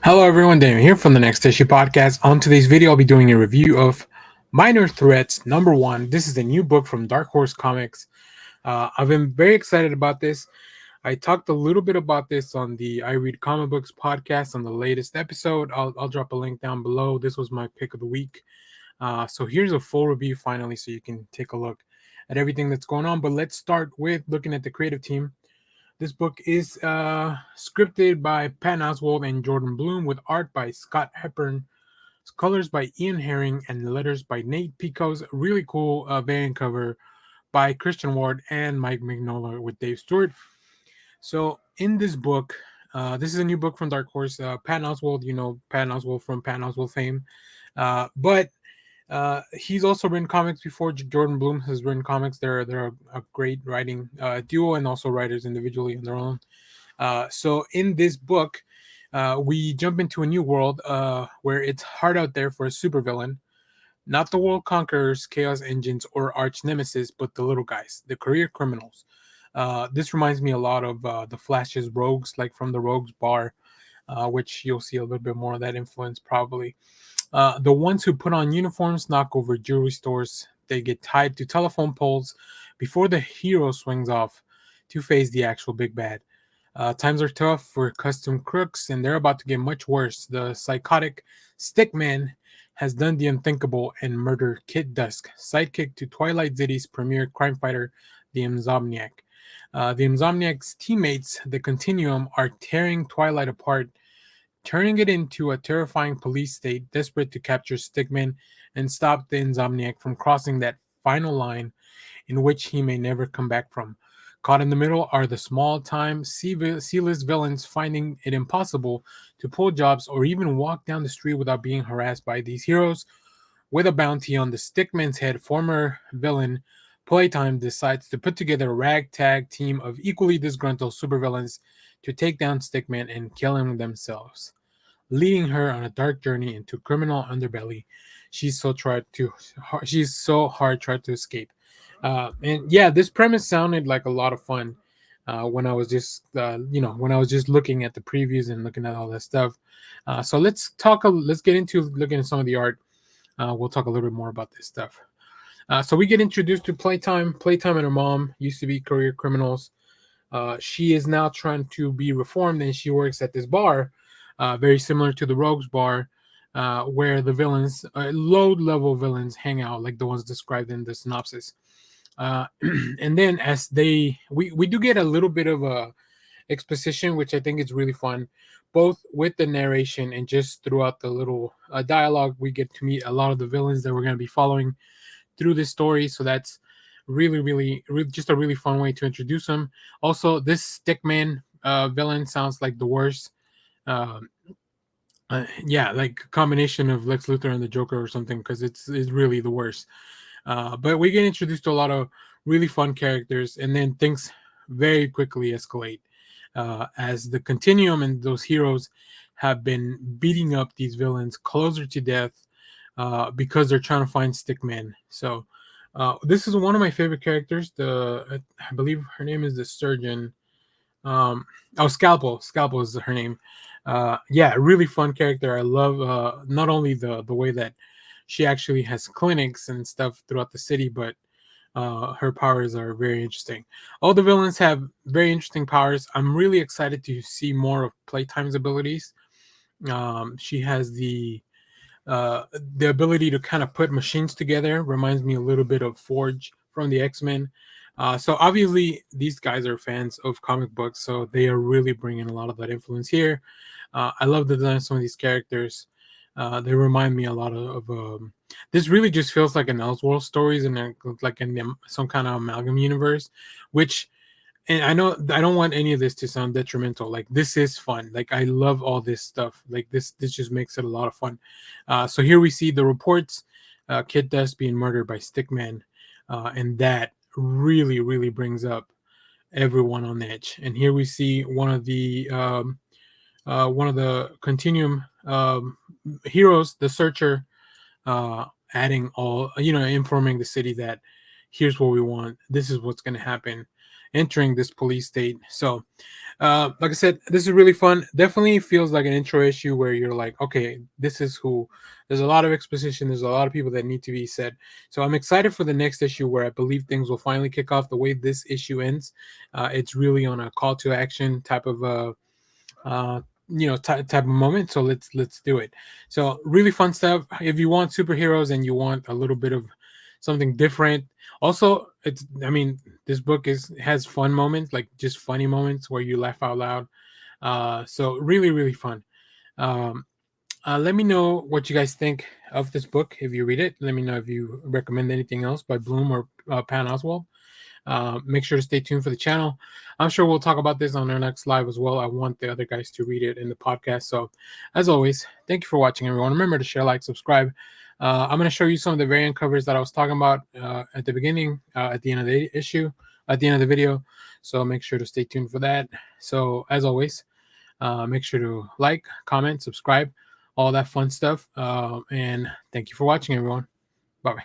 Hello everyone, Daniel here from the Next Issue Podcast. On today's video, I'll be doing a review of Minor Threats #1. This is a new book from Dark Horse Comics. I've been very excited about this. I talked a little bit about this on the I Read Comic Books podcast on the latest episode. I'll drop a link down below. This was my pick of the week. So here's a full review finally, so you can take a look at everything that's going on. But let's start with looking at the creative team. This book is scripted by Patton Oswald and Jordan Blum, with art by Scott Hepburn, colors by Ian Herring, and letters by Nate Piekos. A really cool variant cover by Christian Ward and Mike Mignola with Dave Stewart. So in this book, this is a new book from Dark Horse. Patton Oswald, you know Patton Oswald from Patton Oswald fame, but he's also written comics before. Jordan Blum has written comics. They're a great writing duo, and also writers individually on their own. So in this book, we jump into a new world where it's hard out there for a supervillain. Not the world conquerors, chaos engines, or arch nemesis, but the little guys, the career criminals. This reminds me a lot of the Flash's Rogues, like from the Rogues Bar, which you'll see a little bit more of that influence probably. The ones who put on uniforms, knock over jewelry stores, they get tied to telephone poles before the hero swings off to face the actual big bad. Times are tough for custom crooks, and they're about to get much worse. The psychotic Stickman has done the unthinkable and murdered Kid Dusk, sidekick to Twilight City's premier crime fighter, the Insomniac. The Insomniac's teammates, the Continuum, are tearing Twilight apart, turning it into a terrifying police state desperate to capture Stickman and stop the Insomniac from crossing that final line in which he may never come back from. Caught in the middle are the small-time C-list villains, finding it impossible to pull jobs or even walk down the street without being harassed by these heroes. With a bounty on the Stickman's head, former villain Playtime decides to put together a ragtag team of equally disgruntled supervillains to take down Stickman and kill him themselves, leading her on a dark journey into criminal underbelly. She's so hard tried to escape. And yeah, this premise sounded like a lot of fun when I was just when I was just looking at the previews and looking at all that stuff. So let's get into looking at some of the art. We'll talk a little bit more about this stuff. So we get introduced to Playtime. Playtime and her mom used to be career criminals. She is now trying to be reformed, and she works at this bar, very similar to the Rogues Bar, where the villains, low-level villains, hang out, like the ones described in the synopsis. And then we do get a little bit of a exposition, which I think is really fun, both with the narration and just throughout the little dialogue. We get to meet a lot of the villains that we're going to be following through this story. So that's really just a really fun way to introduce them. Also, this Stickman villain sounds like the worst. Yeah, like a combination of Lex Luthor and the Joker or something, because it's really the worst. But we get introduced to a lot of really fun characters, and then things very quickly escalate as the Continuum and those heroes have been beating up these villains closer to death because they're trying to find Stickman. So this is one of my favorite characters. I believe her name is the Surgeon. Scalpel. Scalpel is her name. Yeah, really fun character. I love not only the way that she actually has clinics and stuff throughout the city, but her powers are very interesting. All the villains have very interesting powers. I'm really excited to see more of Playtime's abilities. She has the ability to kind of put machines together. Reminds me a little bit of Forge from the X-Men. So obviously these guys are fans of comic books, so they are really bringing a lot of that influence here. I love the design of some of these characters. They remind me a lot of this really just feels like an Elseworld stories and like in some kind of amalgam universe, which, and I know I don't want any of this to sound detrimental. Like, this is fun. Like, I love all this stuff. Like, this just makes it a lot of fun. So here we see the reports, Kid Dust being murdered by Stickman, and that really brings up everyone on edge. And here we see one of the Continuum heroes, the Searcher, adding informing the city that here's what we want, this is what's going to happen. entering this police state. So like I said, this is really fun. Definitely feels like an intro issue where you're like, okay, this is who. There's a lot of exposition. There's a lot of people that need to be said. So I'm excited for the next issue where I believe things will finally kick off. The way this issue ends, it's really on a call to action type of uh, type of moment. So let's do it. So really fun stuff. If you want superheroes and you want a little bit of something different, also it's this book has fun moments, like just funny moments where you laugh out loud. So really fun. Um, let me know what you guys think of this book. If you read it, let me know if you recommend anything else by Blum or Patton Oswald. Make sure to stay tuned for the channel. I'm sure we'll talk about this on our next live as well. I want the other guys to read it in the podcast. So, as always, thank you for watching, everyone. Remember to share, like, subscribe. I'm going to show you some of the variant covers that I was talking about at the beginning, at the end of the issue, at the end of the video. So make sure to stay tuned for that. So, as always, make sure to like, comment, subscribe, all that fun stuff. And thank you for watching, everyone. Bye-bye.